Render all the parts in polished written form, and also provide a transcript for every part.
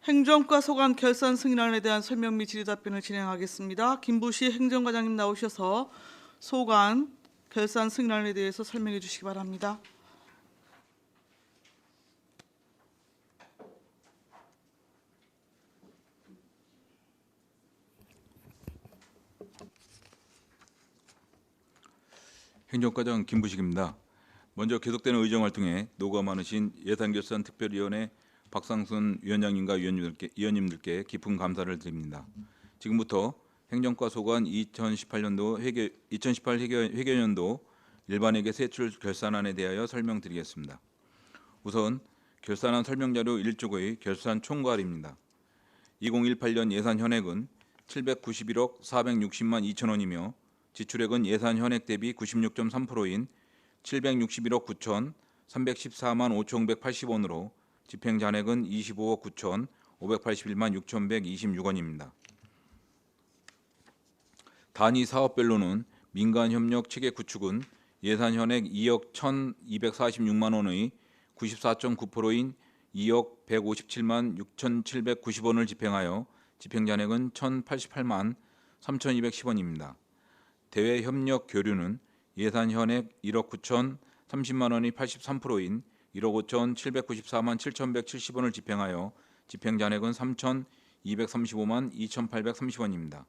행정과 소관 결산 승인안에 대한 설명 및 질의답변을 진행하겠습니다. 김부시 행정과장님 나오셔서 소관 결산 승인안에 대해서 설명해 주시기 바랍니다. 행정과장 김부식입니다. 먼저 계속되는 의정활동에 노고가 많으신 예산결산특별위원회 박상순 위원장님과 위원님들께 깊은 감사를 드립니다. 지금부터 행정과 소관 2018년도 2018 회계연도 일반회계 세출 결산안에 대하여 설명드리겠습니다. 우선 결산안 설명자료 1쪽의 결산 총괄입니다. 2018년 예산 현액은 791억 460만 2천 원이며 지출액은 예산 현액 대비 96.3%인 761억 9천 314만 5,580원으로 집행 잔액은 25억 9천 581만 6,126원입니다. 단위 사업별로는 민간협력 체계 구축은 예산 현액 2억 1,246만 원의 94.9%인 2억 157만 6,790원을 집행하여 집행 잔액은 1,088만 3,210원입니다. 대외 협력 교류는 예산 현액 1억 9천 30만 원이 83%인 1억 5천 794만 7,170원을 집행하여 집행 잔액은 3,235만 2,830원입니다.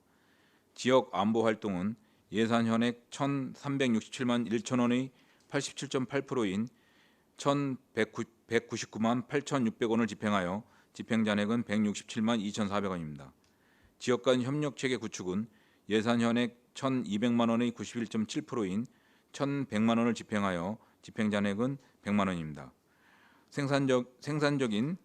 지역 안보 활동은 예산 현액 1,367만 1천 원의 87.8%인 1,199만 8,600원을 집행하여 집행 잔액은 167만 2,400원입니다. 지역 간 협력 체계 구축은 예산 현액 1,200만 원의 91.7%인 1,100만 원을 집행하여 집행 잔액은 100만 원입니다. 생산적인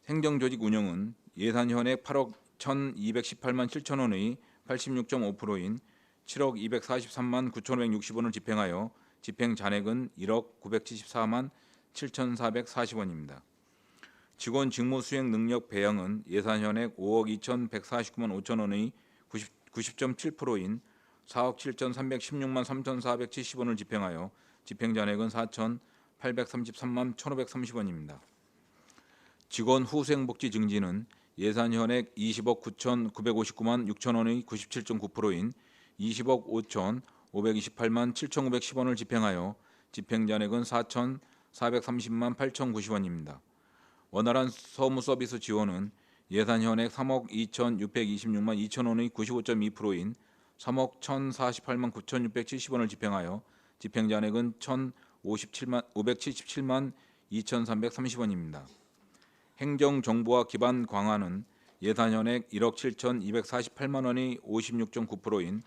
행정조직 운영은 예산 현액 8억 1,218만 7천 원의 86.5%인 7억 243만 9,560원을 집행하여 집행 잔액은 1억 974만 7,440원입니다. 직원 직무 수행 능력 배양은 예산 현액 5억 2,149만 5천 원의 90.7%인 4억 7,316만 3,470원을 집행하여 집행 잔액은 4,833만 1,530원입니다. 직원 후생복지 증진은 예산 현액 20억 9,959만 6천 원의 97.9%인 20억 5천 528만 7,910원을 집행하여 집행 잔액은 4,430만 8,090원입니다. 원활한 서무 서비스 지원은 예산 현액 3억 2,626만 2천 원의 95.2%인 3억 1,048만 9,670원을 집행하여 집행 잔액은 577만 2,330원입니다. 행정 정보화 기반 강화는 예산 현액 1억 7,248만 원의 56.9%인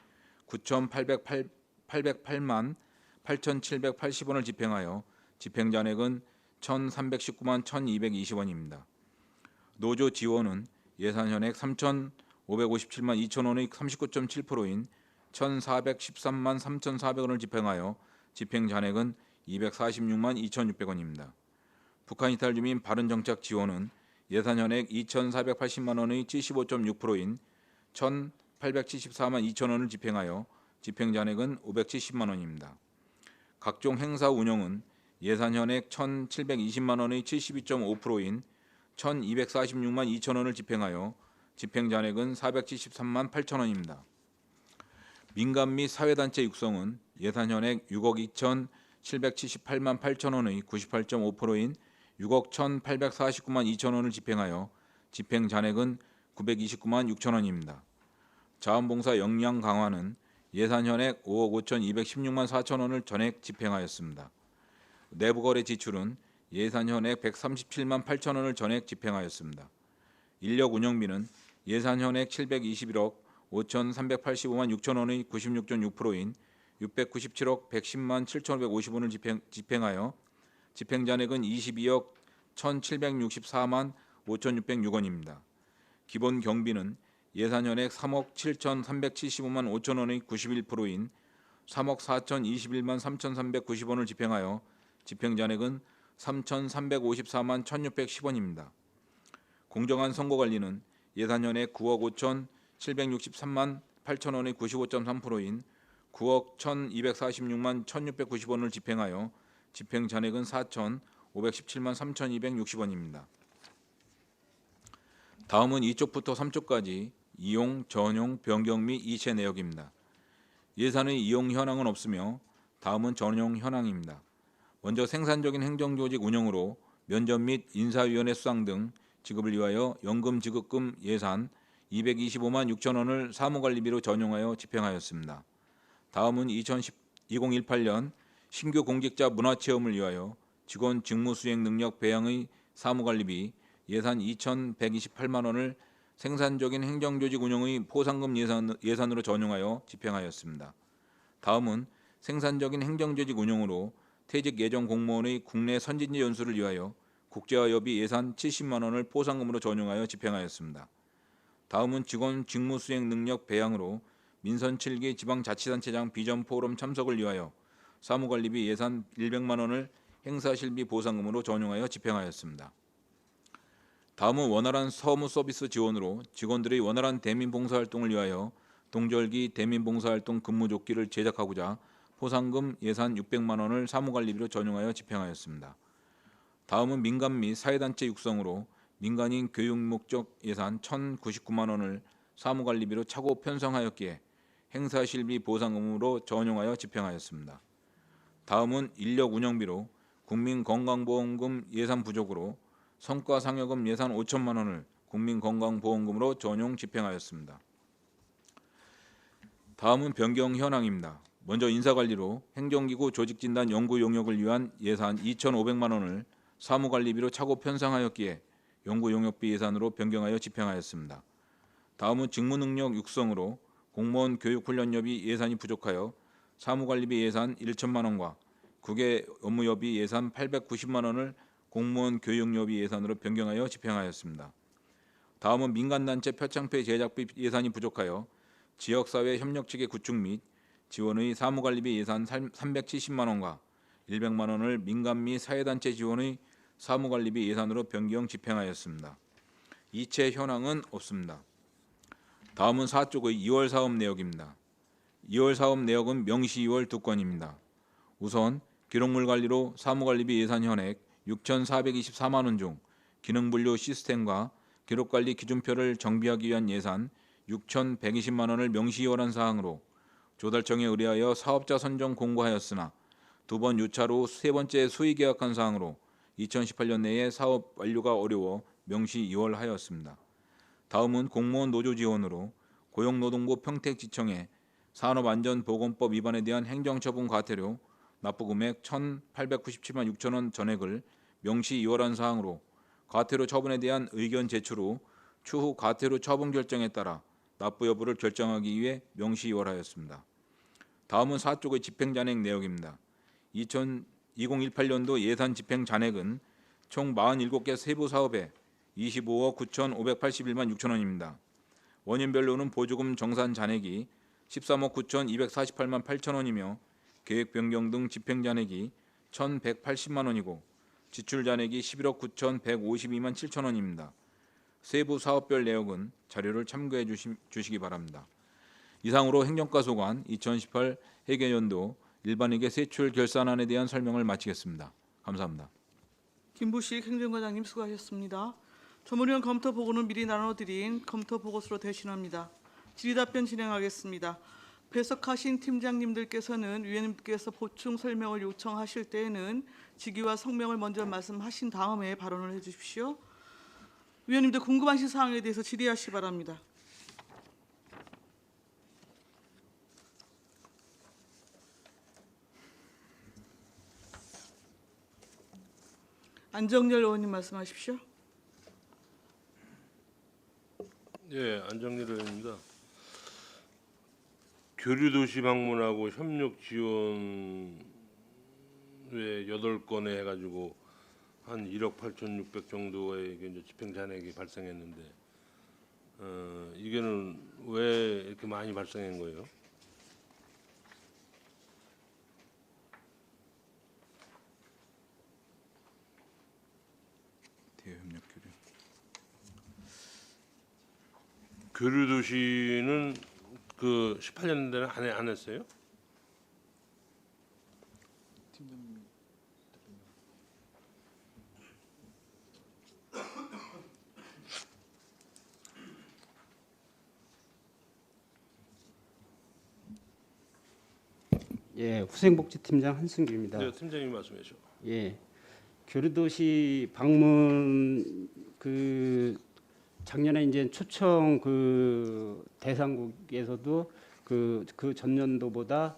9,808만 8,780원을 집행하여 집행 잔액은 1,319만 1,220원입니다. 노조 지원은 예산 현액 3,557만 2천 원의 39.7%인 1,413만 3,400원을 집행하여 집행 잔액은 246만 2,600원입니다. 북한 이탈 주민 바른정착 지원은 예산 현액 2,480만 원의 75.6%인 1,874만 2천 원을 집행하여 집행 잔액은 570만 원입니다. 각종 행사 운영은 예산 현액 1,720만 원의 72.5%인 1,246만 2천 원을 집행하여 집행 잔액은 473만 8천 원입니다. 민간 및 사회단체 육성은 예산 현액 6억 2,778만 8천 원의 98.5%인 6억 1,849만 2천 원을 집행하여 집행 잔액은 929만 6천 원입니다. 자원봉사 역량 강화는 예산 현액 5억 5,216만 4천 원을 전액 집행하였습니다. 내부거래 지출은 예산 현액 137만 8천 원을 전액 집행하였습니다. 인력 운영비는 예산 현액 721억 5,385만 6천 원의 96.6%인 697억 110만 7,550원을 집행하여 집행 잔액은 22억 1,764만 5,606원입니다. 기본 경비는 예산 현액 3억 7,375만 5천 원의 91%인 3억 4,021만 3,390원을 집행하여 집행 잔액은 3,354만 1,610원입니다. 공정한 선거관리는 예산 현액 9억 5,763만 8천 원의 95.3%인 9억 1,246만 1,690원을 집행하여 집행 잔액은 4,517만 3,260원입니다. 다음은 2쪽부터 3쪽까지 이용, 전용, 변경 및 이체 내역입니다. 예산의 이용 현황은 없으며 다음은 전용 현황입니다. 먼저 생산적인 행정조직 운영으로 면접 및 인사위원회 수상 등 지급을 위하여 연금 지급금 예산 225만 6천 원을 사무관리비로 전용하여 집행하였습니다. 다음은 2018년 신규 공직자 문화체험을 위하여 직원 직무 수행 능력 배양의 사무관리비 예산 2,128만 원을 생산적인 행정조직 운영의 포상금 예산으로 전용하여 집행하였습니다. 다음은 생산적인 행정조직 운영으로 퇴직 예정 공무원의 국내 선진지 연수를 위하여 국제화협의 예산 70만 원을 포상금으로 전용하여 집행하였습니다. 다음은 직원 직무 수행 능력 배양으로 민선 7기 지방자치단체장 비전 포럼 참석을 위하여 사무관리비 예산 100만 원을 행사실비 보상금으로 전용하여 집행하였습니다. 다음은 원활한 서무 서비스 지원으로 직원들의 원활한 대민 봉사활동을 위하여 동절기 대민 봉사활동 근무조끼를 제작하고자 포상금 예산 600만 원을 사무관리비로 전용하여 집행하였습니다. 다음은 민간 및 사회단체 육성으로 민간인 교육 목적 예산 1,099만 원을 사무관리비로 차고 편성하였기에 행사실비 보상금으로 전용하여 집행하였습니다. 다음은 인력 운영비로 국민건강보험금 예산 부족으로 성과상여금 예산 5천만 원을 국민건강보험금으로 전용 집행하였습니다. 다음은 변경 현황입니다. 먼저 인사관리로 행정기구 조직진단 연구 용역을 위한 예산 2,500만 원을 사무관리비로 차고 편성하였기에 연구 용역비 예산으로 변경하여 집행하였습니다. 다음은 직무능력 육성으로 공무원 교육훈련여비 예산이 부족하여 사무관리비 예산 1천만 원과 국외 업무여비 예산 890만 원을 공무원 교육여비 예산으로 변경하여 집행하였습니다. 다음은 민간단체 표창표 제작비 예산이 부족하여 지역사회 협력체계 구축 및 지원의 사무관리비 예산 370만 원과 100만 원을 민간 및 사회단체 지원의 사무관리비 예산으로 변경 집행하였습니다. 이체 현황은 없습니다. 다음은 4쪽의 2월 사업 내역입니다. 2월 사업 내역은 명시 2월 두 건입니다. 우선 기록물 관리로 사무관리비 예산 현액 6,424만 원 중 기능분류 시스템과 기록관리 기준표를 정비하기 위한 예산 6,120만 원을 명시 2월한 사항으로 조달청에 의뢰하여 사업자 선정 공고하였으나 두 번 유찰 후 세 번째 수의 계약한 사항으로 2018년 내에 사업 완료가 어려워 명시 2월하였습니다. 다음은 공무원 노조 지원으로 고용노동부 평택지청에 산업안전보건법 위반에 대한 행정처분 과태료 납부금액 1,897만 6천 원 전액을 명시 2월한 사항으로 과태료 처분에 대한 의견 제출 후 추후 과태료 처분 결정에 따라 납부 여부를 결정하기 위해 명시 2월하였습니다. 다음은 4쪽의 집행 잔액 내역입니다. 2018년도 예산 집행 잔액은 총 47개 세부 사업에 25억 9,581만 6천 원입니다. 원인별로는 보조금 정산 잔액이 13억 9,248만 8천 원이며 계획 변경 등 집행 잔액이 1,180만 원이고 지출 잔액이 11억 9,152만 7천 원입니다. 세부 사업별 내역은 자료를 참고해 주시기 바랍니다. 이상으로 행정과 소관 2018 회계연도 일반회계 세출 결산안에 대한 설명을 마치겠습니다. 감사합니다. 김부식 행정과장님 수고하셨습니다. 조문위원 검토 보고는 미리 나눠드린 검토 보고서로 대신합니다. 질의답변 진행하겠습니다. 배석하신 팀장님들께서는 위원님께서 보충 설명을 요청하실 때에는 직위와 성명을 먼저 말씀하신 다음에 발언을 해주십시오. 위원님들 궁금하신 사항에 대해서 질의하시기 바랍니다. 안정열 의원님 말씀하십시오. 예, 안정일 의원입니다. 교류도시 방문하고 협력 지원 왜 8건에 해가지고 한 1억 8,600 정도의 이제 집행 잔액이 발생했는데 이게는 왜 이렇게 많이 발생한 거예요? 대협력 교류. 교류도시는 그 18년대는 안 했어요? 예, 후생복지팀장 한승규입니다. 네, 팀장님 말씀해 주시죠. 예, 교류도시 방문 작년에 이제 초청 대상국에서도 그 전년도보다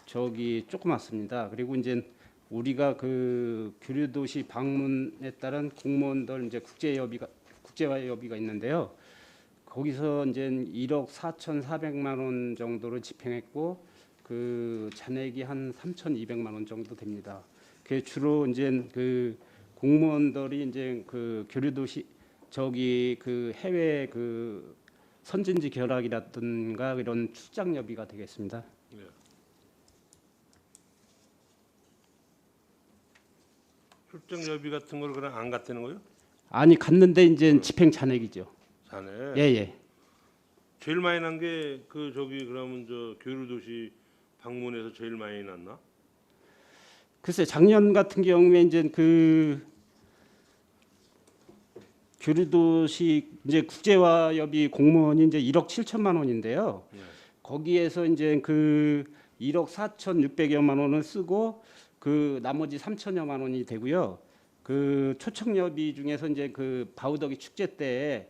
조그맣습니다. 그리고 이제 우리가 교류도시 방문에 따른 공무원들 이제 국제화여비가 있는데요. 거기서 이제 1억 4,400만 원 정도를 집행했고 잔액이 한 3,200만 원 정도 됩니다. 그 주로 이제 공무원들이 이제 교류도시 해외 선진지 결학이라든가 이런 출장여비가 되겠습니다. 네. 출장 여비 같은 걸 그냥 안 갔다는 거요? 아니 갔는데 이제 집행 잔액이죠. 자네. 예예. 제일 많이 난 게 그러면 교류도시 방문에서 제일 많이 났나? 글쎄 작년 같은 경우에 이제 교류도시 이제 국제화여비 공무원이 이제 1억 7천만 원인데요. 네. 거기에서 이제 1억 4,600여만 원을 쓰고 나머지 3천여만 원이 되고요. 초청여비 중에서 이제 바우더기 축제 때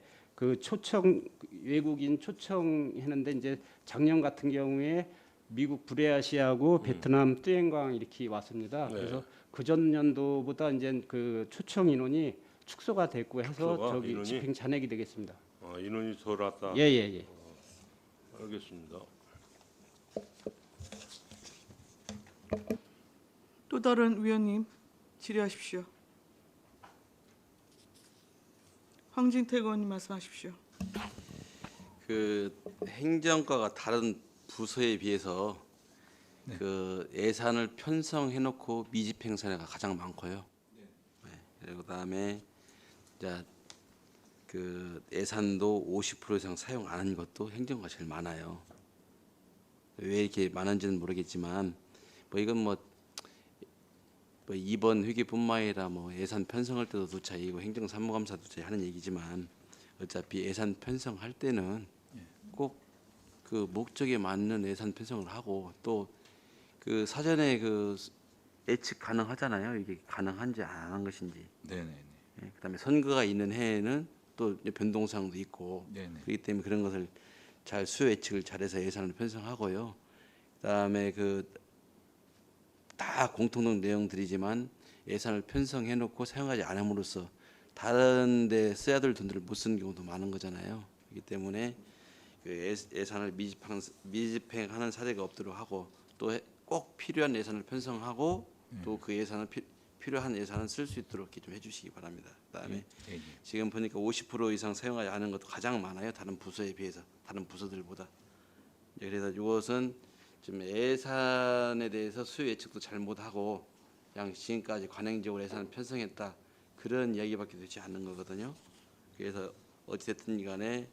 외국인 초청했는데 이제 작년 같은 경우에 미국 브레아시아고 베트남 뚜엔광 이렇게 왔습니다. 네. 그래서 그전년도보다 이제 초청 인원이 축소가 됐고 해서 축소가? 인원이? 집행 잔액이 되겠습니다. 인원이 덜 왔다. 예예예. 알겠습니다. 또 다른 위원님 질의하십시오. 황진택 의원님 말씀하십시오. 행정과가 다른 부서에 비해서 예산을 편성해 놓고 미집행 사례가 가장 많고요. 네. 그리고 그다음에 이제 예산도 50% 이상 사용 안 한 것도 행정과 제일 많아요. 왜 이렇게 많은지는 모르겠지만 이건 이번 회기뿐만 아니라 예산 편성할 때도 누차이고 행정사무감사도 누차이 하는 얘기지만 어차피 예산 편성할 때는 꼭 목적에 맞는 예산 편성을 하고 또 사전에 예측 가능하잖아요. 이게 가능한지 안 한 것인지. 네네. 그다음에 선거가 있는 해에는 또 변동사항도 있고 네네. 그렇기 때문에 그런 것을 잘 수요 예측을 잘해서 예산을 편성하고요. 그다음에 다 공통된 내용들이지만 예산을 편성해 놓고 사용하지 않음으로써 다른 데 써야 될 돈들을 못 쓰는 경우도 많은 거잖아요. 그렇기 때문에 예산을 미집행하는 사례가 없도록 하고 또 꼭 필요한 예산을 편성하고 또 예산을 필요한 예산을 쓸 수 있도록 이렇게 좀 해주시기 바랍니다. 그다음에 지금 보니까 50% 이상 사용하지 않은 것도 가장 많아요. 다른 부서에 비해서 다른 부서들보다. 그래서 이것은 좀 예산에 대해서 수요 예측도 잘못하고 그냥 지금까지 관행적으로 예산을 편성했다 그런 이야기밖에 되지 않는 거거든요. 그래서 어찌됐든 간에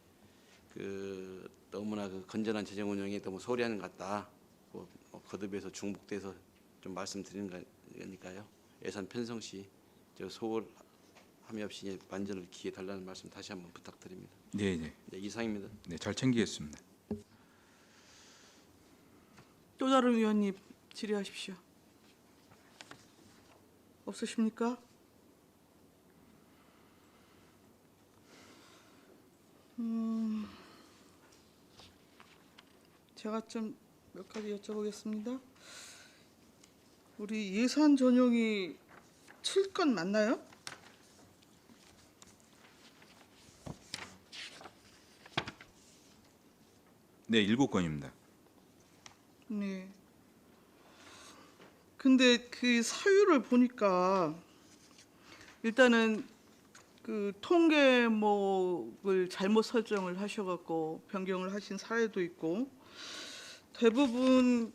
너무나 건전한 재정 운영에 너무 소홀히 하는 것 같다. 거듭해서 중복돼서 좀 말씀드리는 거니까요. 예산 편성 시 소홀함이 없이 만전을 기해 달라는 말씀 다시 한번 부탁드립니다. 네네. 네, 이상입니다. 네, 잘 챙기겠습니다. 또 다른 위원님 질의하십시오. 없으십니까? 제가 좀 몇 가지 여쭤보겠습니다. 우리 예산 전용이 7건 맞나요? 네, 7건입니다. 네. 근데 사유를 보니까 일단은 통계목을 잘못 설정을 하셔갖고 변경을 하신 사례도 있고 대부분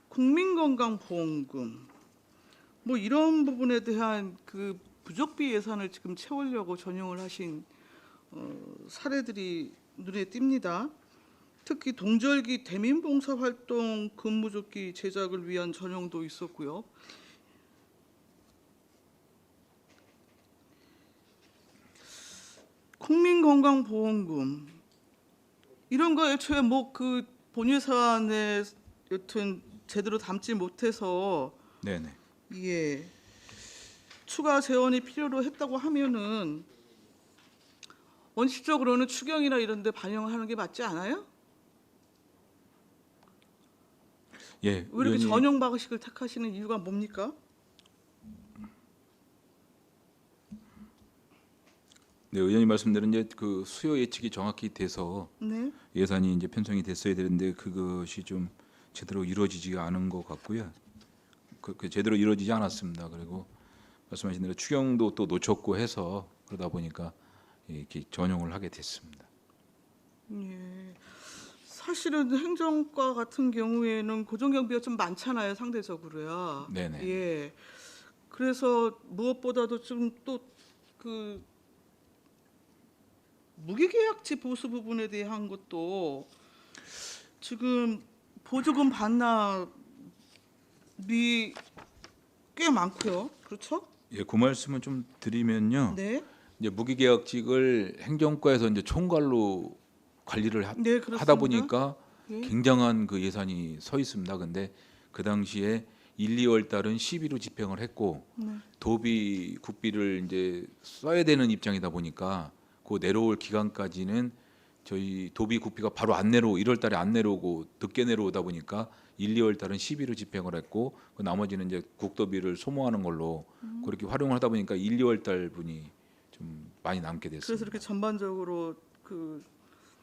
국민건강보험금 이런 부분에 대한 부족비 예산을 지금 채우려고 전용을 하신 사례들이 눈에 띕니다. 특히 동절기 대민봉사활동 근무조끼 제작을 위한 전용도 있었고요. 국민건강보험금 이런 거 애초에 본유 사안에 여튼 제대로 담지 못해서 네네. 예 추가 재원이 필요로 했다고 하면은 원칙적으로는 추경이나 이런 데 반영을 하는 게 맞지 않아요? 예, 왜 이렇게 의원님, 전용 방식을 택하시는 이유가 뭡니까? 네, 의원님 말씀대로 이제 그 수요 예측이 정확히 돼서 네. 예산이 이제 편성이 됐어야 되는데 그것이 좀 제대로 이루어지지가 않은 것 같고요. 그 제대로 이루어지지 않았습니다. 그리고 말씀하신 대로 추경도 또 놓쳤고 해서 그러다 보니까 이렇게 전용을 하게 됐습니다. 예. 사실은 행정과 같은 경우에는 고정경비가 좀 많잖아요, 상대적으로요. 네네. 예. 그래서 무엇보다도 좀 또 그 무기계약직 보수 부분에 대한 것도 지금 보조금 반납이 꽤 많고요. 그렇죠? 예, 그 말씀을 좀 드리면요. 네. 이제 무기계약직을 행정과에서 이제 총괄로 관리를 네, 하다 그렇습니다. 보니까 예. 굉장한 그 예산이 서 있습니다. 근데 그 당시에 1, 2월 달은 12로 집행을 했고 네. 도비 국비를 이제 써야 되는 입장이다 보니까 그 내려올 기간까지는 저희 도비 국비가 바로 안 내려 1월 달에 안 내려오고 늦게 내려오다 보니까 1, 2월 달은 12로 집행을 했고 그 나머지는 이제 국도비를 소모하는 걸로 그렇게 활용을 하다 보니까 1, 2월 달 분이 좀 많이 남게 됐습니다. 그래서 이렇게 전반적으로 그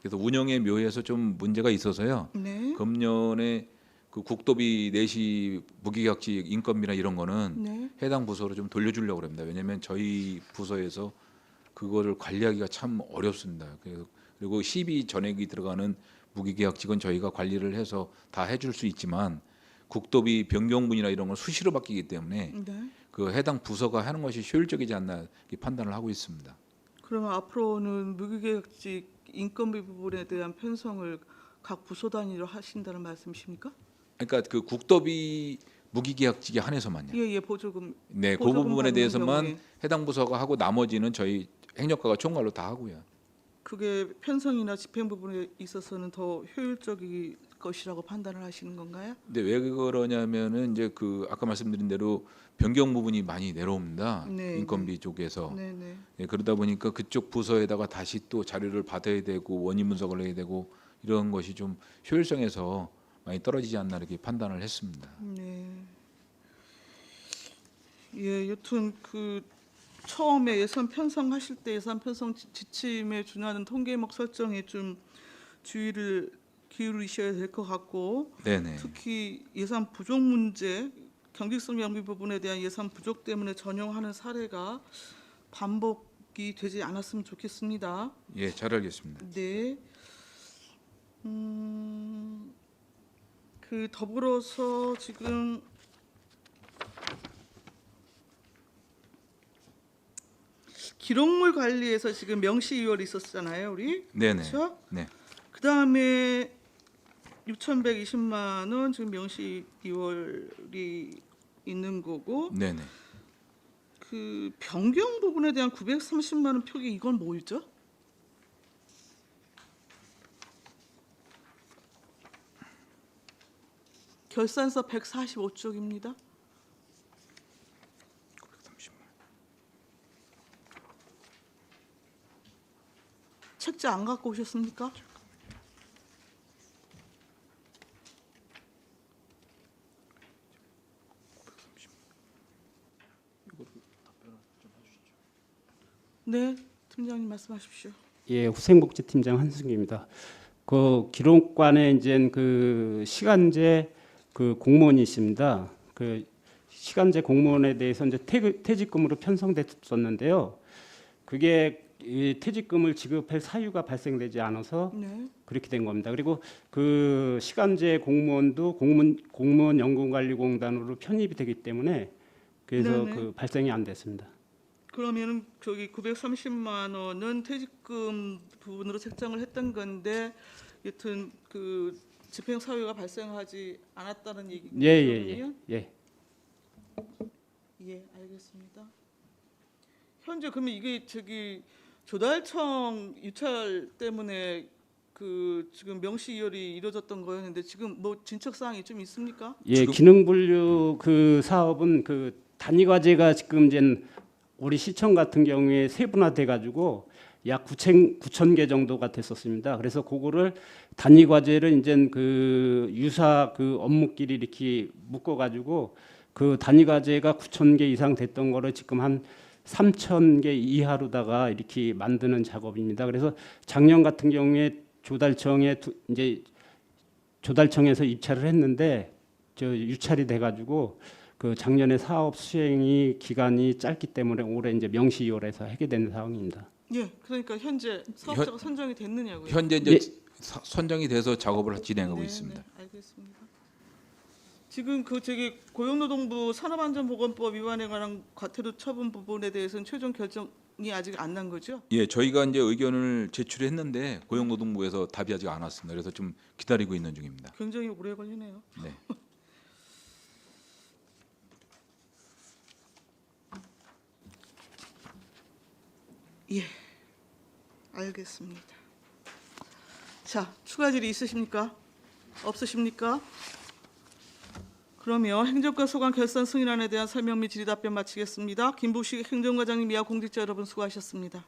그래서 운영의 묘에서 좀 문제가 있어서요. 네. 금년에 그 국도비 내시 무기계약직 인건비나 이런 거는 네. 해당 부서로 좀 돌려주려고 합니다. 왜냐하면 저희 부서에서 그거를 관리하기가 참 어렵습니다. 그리고 12 전액이 들어가는 무기계약직은 저희가 관리를 해서 다 해줄 수 있지만 국도비 변경분이나 이런 건 수시로 바뀌기 때문에 네. 그 해당 부서가 하는 것이 효율적이지 않나 이렇게 판단을 하고 있습니다. 그러면 앞으로는 무기계약직 인건비 부분에 대한 편성을 각 부서 단위로 하신다는 말씀이십니까? 그러니까 그 국도비 무기계약직에 한해서만요. 예, 보조금. 네, 그 보조금 부분에 받는 대해서만 경우에. 해당 부서가 하고 나머지는 저희 행정과가 총괄로 다 하고요. 그게 편성이나 집행 부분에 있어서는 더 효율적일 것이라고 판단을 하시는 건가요? 근데 왜 그러냐면은 이제 그 아까 말씀드린 대로 변경 부분이 많이 내려옵니다. 네, 인건비 쪽에서. 네, 네. 예, 그러다 보니까 그쪽 부서에다가 다시 또 자료를 받아야 되고 원인 분석을 해야 되고 이런 것이 좀 효율성에서 많이 떨어지지 않나 이렇게 판단을 했습니다. 네. 예, 여튼 그 처음에 예산 편성하실 때 예산 편성 지침에 준하는 통계목 설정에 좀 주의를 기울이셔야 될 것 같고 네네. 특히 예산 부족 문제, 경직성 양비 부분에 대한 예산 부족 때문에 전용하는 사례가 반복이 되지 않았으면 좋겠습니다. 예, 잘 알겠습니다. 네. 그 더불어서 지금 기록물 관리에서 지금 명시 2월 있었잖아요, 우리. 네네. 그렇죠? 네. 그다음에 6,120만 원 지금 명시 2월이 있는 거고 네네. 그 변경 부분에 대한 930만 원 표기 이건 뭐였죠? 결산서 145쪽입니다. 930만. 책자 안 갖고 오셨습니까? 네, 팀장님 말씀하십시오. 예, 후생복지팀장 한승규입니다. 그 기록관에 이제 그 시간제 그 공무원이십니다. 그 시간제 공무원에 대해서 이제 퇴직금으로 편성됐었는데요. 그게 이 퇴직금을 지급할 사유가 발생되지 않아서 네. 그렇게 된 겁니다. 그리고 그 시간제 공무원도 공무원 연금관리공단으로 편입이 되기 때문에 그래서 네네. 그 발생이 안 됐습니다. 그러면은 저기 930만 원은 퇴직금 부분으로 책정을 했던 건데 여튼 그 집행 사유가 발생하지 않았다는 얘기군요. 예. 예, 알겠습니다. 현재 그러면 이게 저기 조달청 유찰 때문에 그 지금 명시 이월이 이루어졌던 거였는데 지금 뭐 진척 사항이 좀 있습니까? 예, 지금- 기능 분류 그 사업은 그 단위 과제가 지금 이제 우리 시청 같은 경우에 세분화돼 가지고 약 9천 개 정도가 됐었습니다. 그래서 그거를 단위 과제를 이제 그 유사 그 업무끼리 이렇게 묶어 가지고 그 단위 과제가 9천 개 이상 됐던 거를 지금 한 3천 개 이하로다가 이렇게 만드는 작업입니다. 그래서 작년 같은 경우에 이제 조달청에서 입찰을 했는데 저 유찰이 돼가지고 그 작년에 사업 수행이 기간이 짧기 때문에 올해 이제 명시 2월에서 하게 된 상황입니다. 예, 그러니까 현재 사업자가 선정이 됐느냐고요? 현재 이제 선정이 돼서 작업을 진행하고 네, 있습니다. 네, 알겠습니다. 지금 그 저기 고용노동부 산업안전보건법 위반에 관한 과태료 처분 부분에 대해서는 최종 결정이 아직 안 난 거죠? 예, 저희가 이제 의견을 제출했는데 고용노동부에서 답이 아직 안 왔습니다. 그래서 좀 기다리고 있는 중입니다. 굉장히 오래 걸리네요. 네. 예, 알겠습니다. 자, 추가 질의 있으십니까? 없으십니까? 그러면 행정과 소관 결산 승인안에 대한 설명 및 질의 답변 마치겠습니다. 김부식 행정과장님 이하 공직자 여러분 수고하셨습니다.